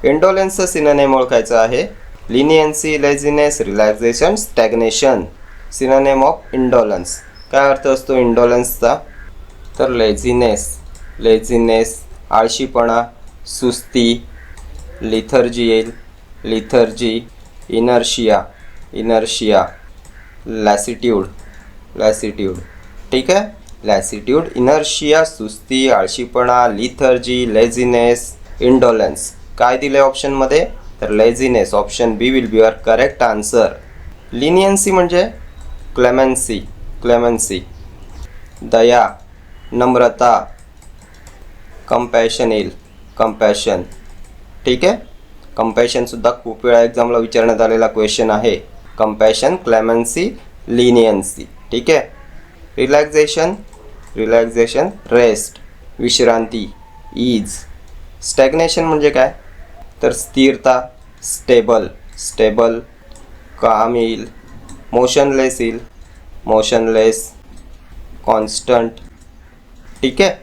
इंडोलन्सचं synonym ओळखायचं आहे. Leniency, laziness, relaxation, stagnation. Synonym of indolence. काय अर्थ असतो इंडोलन्सचा? तर लेझीनेस आळशीपणा, सुस्ती. लिथर्जी येईल, लिथर्जी. इनर्शिया. लॅसिट्यूड. ठीक आहे. लॅसिट्यूड, इनर्शिया, सुस्ती, आळशीपणा, लिथर्जी, लेझीनेस, इंडोलन्स. काय दिले ऑप्शनमध्ये? तर laziness. Option B will be your correct answer. Leniency म्हणजे क्लेमेन्सी. दया, नम्रता. कंपॅशन येईल, कंपॅशन. ठीक आहे. कंपॅशन सुद्धा खूप वेळा एक्झामला विचारण्यात आलेला क्वेश्चन आहे. कंपॅशन, क्लेमेन्सी, लिनियन्सी. ठीक आहे. रिलॅक्सेशन, रेस्ट, विश्रांती, ईज. स्टॅग्नेशन म्हणजे काय? तर स्थिरता, स्टेबल. काम येईल, मोशनलेस, कॉन्स्टंट. ठीक आहे.